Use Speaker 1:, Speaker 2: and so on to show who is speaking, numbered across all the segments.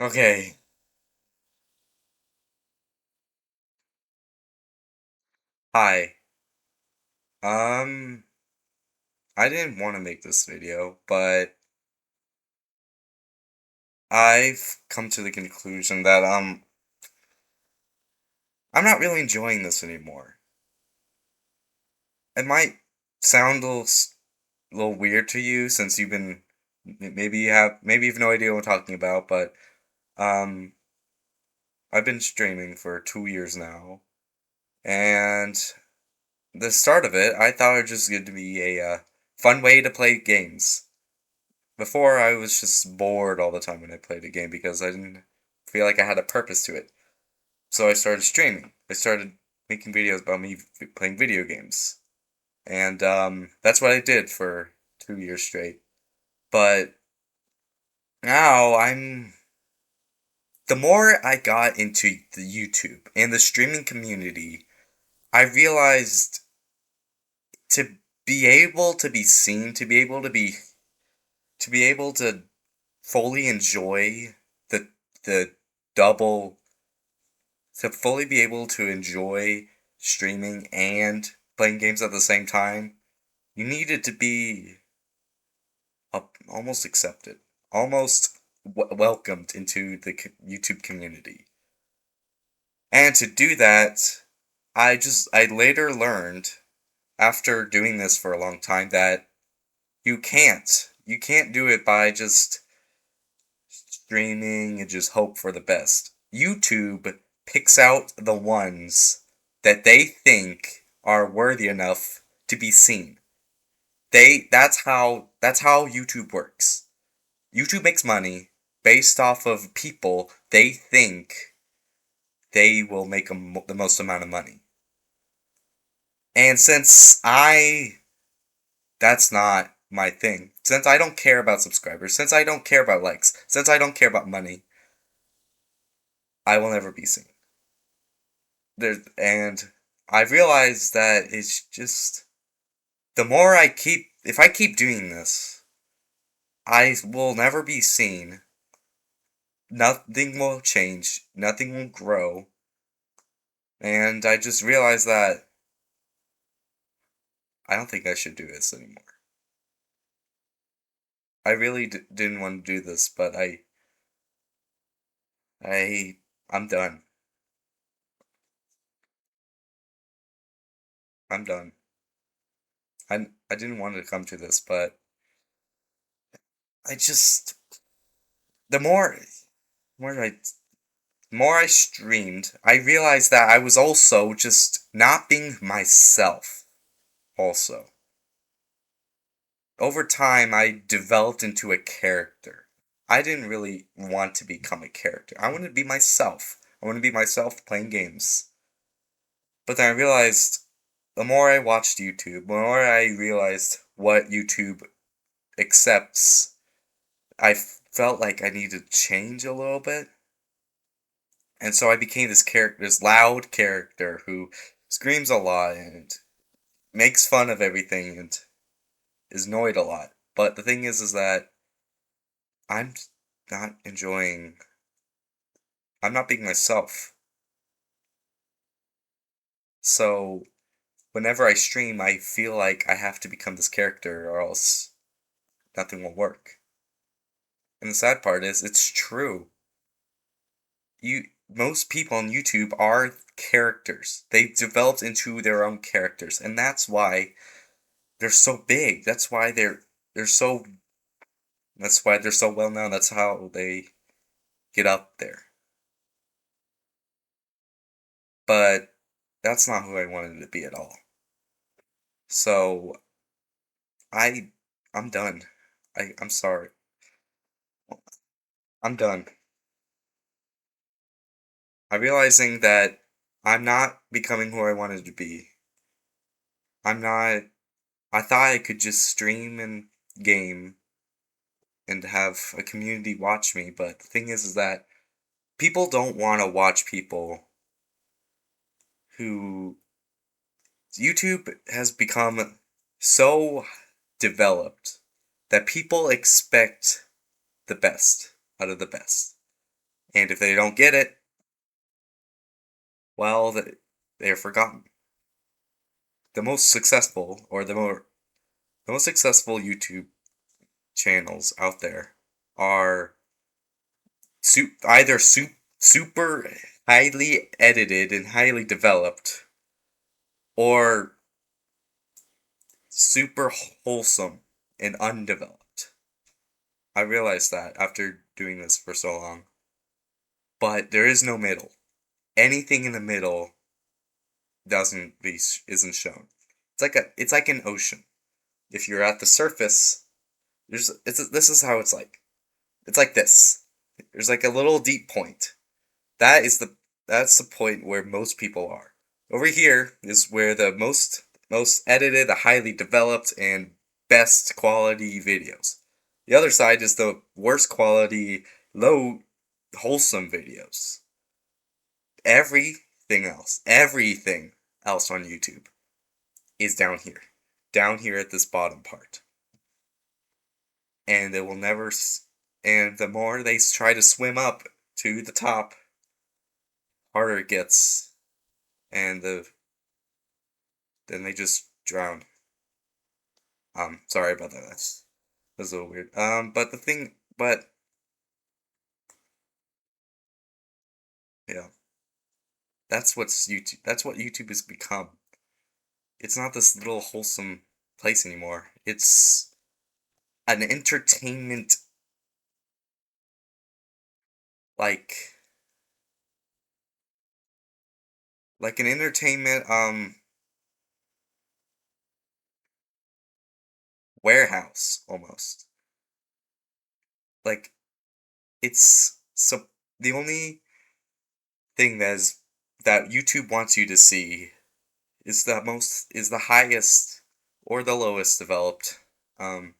Speaker 1: Okay. Hi. Um, I didn't want to make this video, but I've come to the conclusion that I'm not really enjoying this anymore. It might sound a little weird to you since maybe you've no idea what I'm talking about, but um I've been streaming for 2 years now, and the start of it, I thought it was just going to be a fun way to play games. Before, I was just bored all the time when I played a game because I didn't feel like I had a purpose to it. So I started streaming. I started making videos about me playing video games. And that's what I did for 2 years straight. But now the more I got into the YouTube and the streaming community, I realized to be able to be seen, to be able to fully enjoy the double to fully be able to enjoy streaming and playing games at the same time, you needed to be almost accepted, almost welcomed into the YouTube community. And to do that, I later learned after doing this for a long time that you can't do it by just streaming and just hope for the best. YouTube picks out the ones that they think are worthy enough to be seen. That's how YouTube works. YouTube makes money based off of people they think they will make the most amount of money. And since I that's not my thing. Since I don't care about subscribers, since I don't care about likes, since I don't care about money, I will never be seen. And I realized that it's just if I keep doing this, I will never be seen. Nothing will change. Nothing will grow. And I just realized that I don't think I should do this anymore. I really didn't want to do this, but I, I'm done. I'm done. I didn't want to come to this, but I just the more I more I streamed, I realized that I was also just not being myself. Also, over time, I developed into a character. I didn't really want to become a character. I wanted to be myself. I want to be myself playing games. But then I realized the more I watched YouTube, the more I realized what YouTube accepts, I felt like I needed to change a little bit. And so I became this loud character who screams a lot and makes fun of everything and is annoyed a lot. But the thing is that I'm not enjoying. I'm not being myself. So whenever I stream, I feel like I have to become this character or else nothing will work. And the sad part is, it's true. Most people on YouTube are characters. They've developed into their own characters, and that's why they're so big. They're so that's why they're so well known. That's how they get up there. But that's not who I wanted to be at all. So I I'm done. I'm sorry. I'm done. I'm realizing that I'm not becoming who I wanted to be. I'm not I thought I could just stream and game and have a community watch me, but the thing is that people don't want to watch people who YouTube has become so developed that people expect the best out of the best. And if they don't get it, well, they're forgotten. The most successful, or the most successful YouTube channels out there are either super highly edited and highly developed, or super wholesome and undeveloped. I realized that after doing this for so long. But there is no middle. Anything in the middle isn't shown. It's like an ocean. If you're at the surface, this is how it's like. It's like this. There's like a little deep point. That is that's the point where most people are. Over here is where the most edited, the highly developed, and best quality videos. The other side is the worst quality, low wholesome videos. Everything else on YouTube is down here at this bottom part. And it will never, and the more they try to swim up to the top, harder it gets, and then they just drown. Sorry about that. That's a little weird. But yeah, That's what YouTube has become. It's not this little wholesome place anymore. It's an entertainment, like an entertainment warehouse almost. Like it's so the only thing that YouTube wants you to see is the highest or the lowest developed um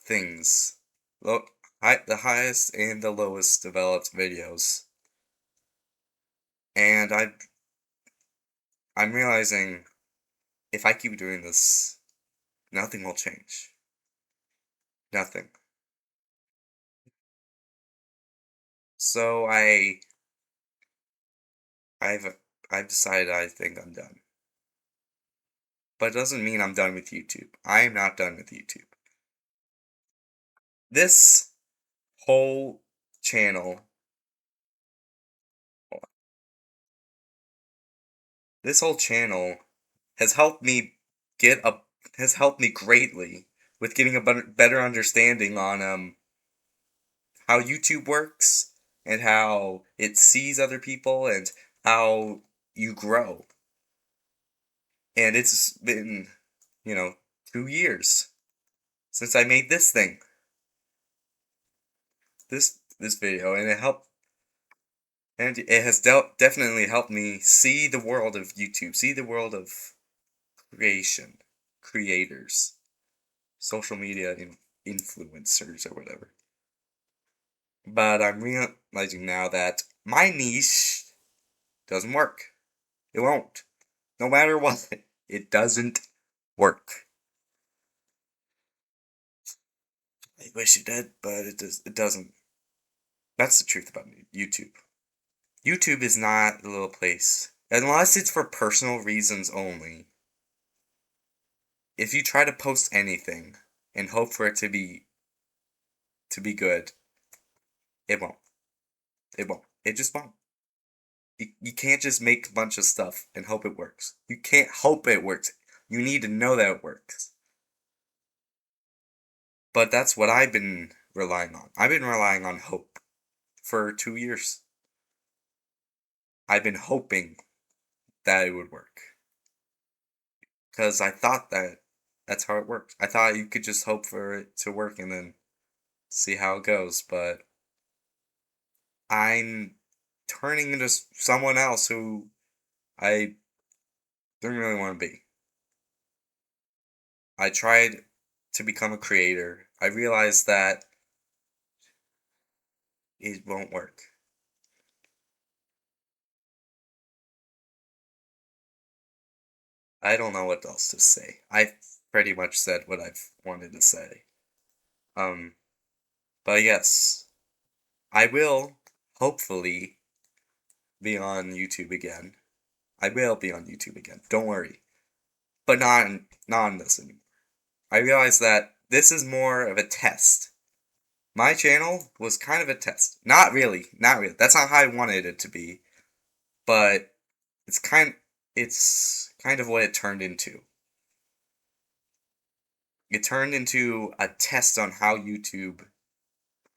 Speaker 1: things. The highest and the lowest developed videos. And I'm realizing if I keep doing this, nothing will change. Nothing. So I've I've decided I think I'm done. But it doesn't mean I'm done with YouTube. I am not done with YouTube. This whole channel, this whole channel has helped me get a has helped me greatly with getting a better understanding on how YouTube works and how it sees other people and how you grow. And it's been, 2 years since I made this video, and it has definitely helped me see the world of YouTube, see the world of creation, creators, social media influencers or whatever. But I'm realizing now that my niche doesn't work. It won't. No matter what, it doesn't work. I wish it did, but it doesn't. That's the truth about YouTube. YouTube is not a little place. Unless it's for personal reasons only. If you try to post anything and hope for it to be good, it won't. It won't. It just won't. You can't just make a bunch of stuff and hope it works. You can't hope it works. You need to know that it works. But that's what I've been relying on. I've been relying on hope for 2 years. I've been hoping that it would work. Because I thought that's how it works. I thought you could just hope for it to work and then see how it goes. But I'm turning into someone else who I don't really want to be. I tried to become a creator. I realized that it won't work. I don't know what else to say. I've pretty much said what I've wanted to say. Um, but yes, I will hopefully be on YouTube again. I will be on YouTube again. Don't worry. But not on this anymore. I realized that this is more of a test. My channel was kind of a test. Not really. Not really. That's not how I wanted it to be. But it's kind of what it turned into. It turned into a test on how YouTube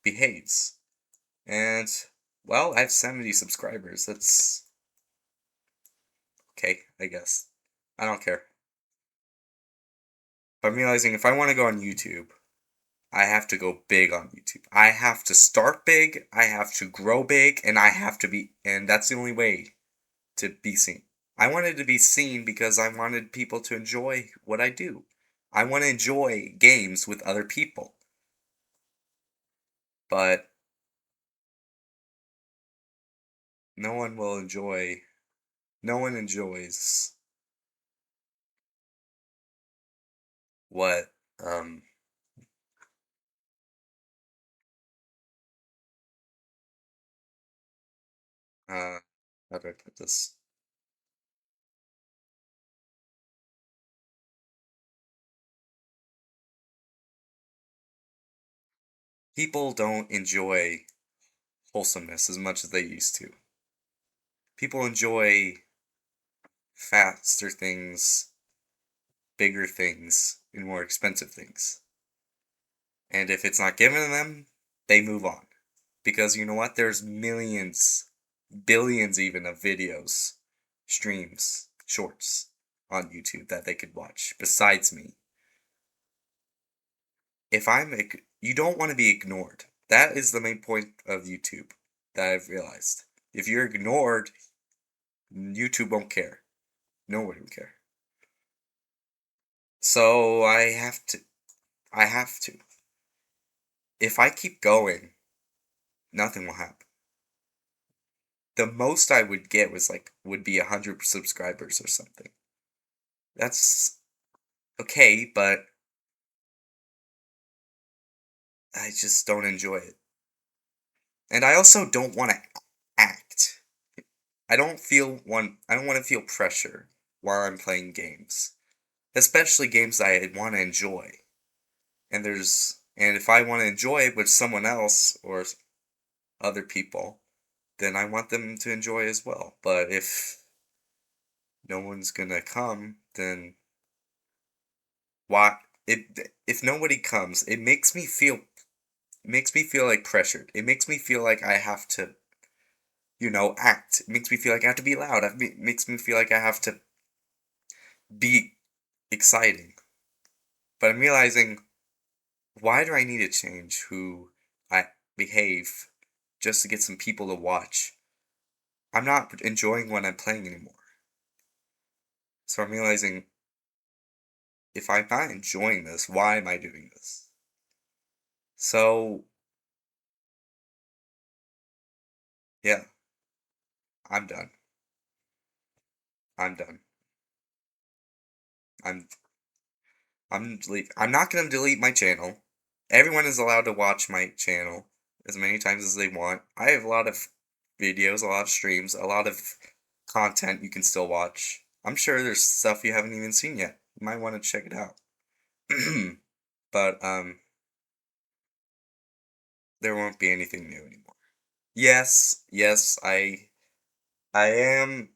Speaker 1: behaves. And well, I have 70 subscribers. That's okay, I guess. I don't care. But I'm realizing if I want to go on YouTube, I have to go big on YouTube. I have to start big, I have to grow big, and and that's the only way to be seen. I wanted to be seen because I wanted people to enjoy what I do. I want to enjoy games with other people. But no one will enjoy, no one enjoys what, um, uh, how do I put this? People don't enjoy wholesomeness as much as they used to. People enjoy faster things, bigger things, and more expensive things. And if it's not given to them, they move on. Because you know what? There's millions, billions even of videos, streams, shorts on YouTube that they could watch besides me. You don't want to be ignored. That is the main point of YouTube that I've realized. If you're ignored, YouTube won't care. Nobody will care. So I have to. If I keep going, nothing will happen. The most I would get would be 100 subscribers or something. That's okay, but I just don't enjoy it. And I also don't want to act. I don't want to feel pressure while I'm playing games. Especially games I want to enjoy. And if I want to enjoy it with someone else or other people, then I want them to enjoy as well. But if no one's gonna come, then why? If nobody comes, it makes me feel like pressured. It makes me feel like I have to, act. It makes me feel like I have to be loud. It makes me feel like I have to be exciting. But I'm realizing, why do I need to change who I behave just to get some people to watch? I'm not enjoying what I'm playing anymore. So I'm realizing, if I'm not enjoying this, why am I doing this? So, yeah, I'm done. I'm done. I'm I'm not gonna delete my channel. Everyone is allowed to watch my channel as many times as they want. I have a lot of videos, a lot of streams, a lot of content you can still watch. I'm sure there's stuff you haven't even seen yet. You might want to check it out. But there won't be anything new anymore. Yes, I am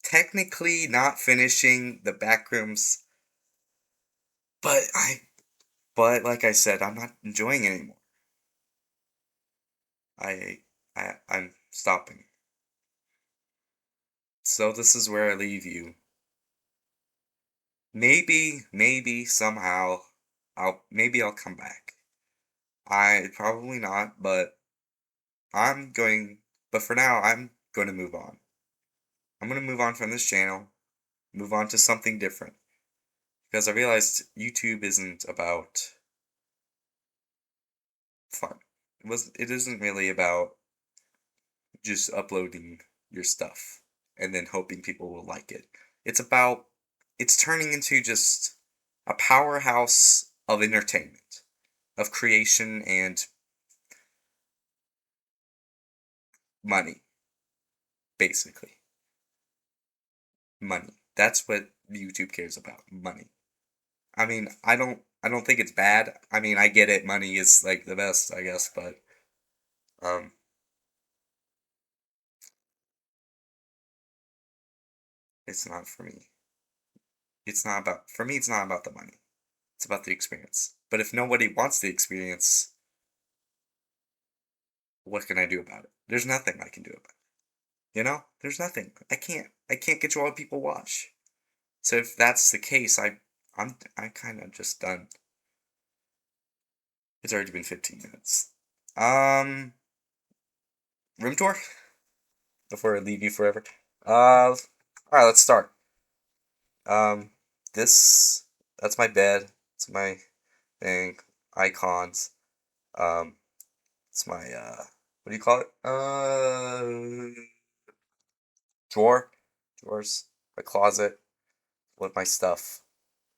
Speaker 1: technically not finishing the backrooms, but like I said, I'm not enjoying it anymore. I I'm stopping. So this is where I leave you. Maybe somehow I'll come back. I probably not, but I'm going but for now I'm going to move on. I'm going to move on from this channel, move on to something different because I realized YouTube isn't about fun. It isn't really about just uploading your stuff and then hoping people will like it. It's about it's turning into just a powerhouse of entertainment, of creation, and money, basically. Money. That's what YouTube cares about. Money. I mean, I don't think it's bad. I mean, I get it. Money is like the best, I guess, but um, it's not for me. It's not about for me. It's not about the money. It's about the experience. But if nobody wants the experience, what can I do about it? There's nothing I can do about it. There's nothing. I can't control what people watch. So if that's the case, I kind of just done. It's already been 15 minutes. Um, room tour before I leave you forever. All right, let's start. Um, this that's my bed. It's my thing. Icons. Um, it's my what do you call it? Drawer, drawers. My closet with my stuff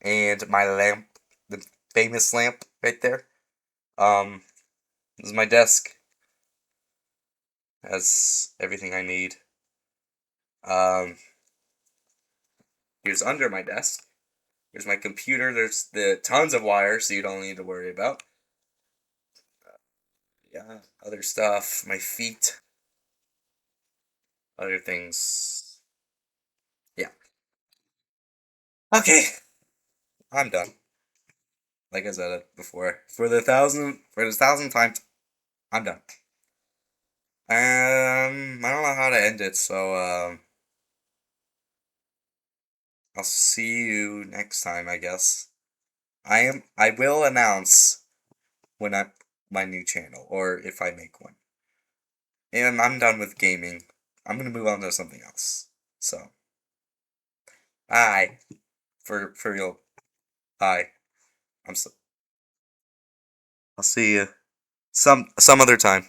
Speaker 1: and my lamp, the famous lamp right there. Um, this is my desk. Has everything I need. Um, here's under my desk. Here's my computer. There's the tons of wires, so you don't need to worry about. Yeah, other stuff. My feet. Other things. Yeah. Okay, I'm done. Like I said it before, for the thousandth time, I'm done. I don't know how to end it, so I'll see you next time, I guess. I will announce when I my new channel or if I make one. And I'm done with gaming. I'm gonna move on to something else. So, bye for real. Bye. I'm so, I'll see you some other time.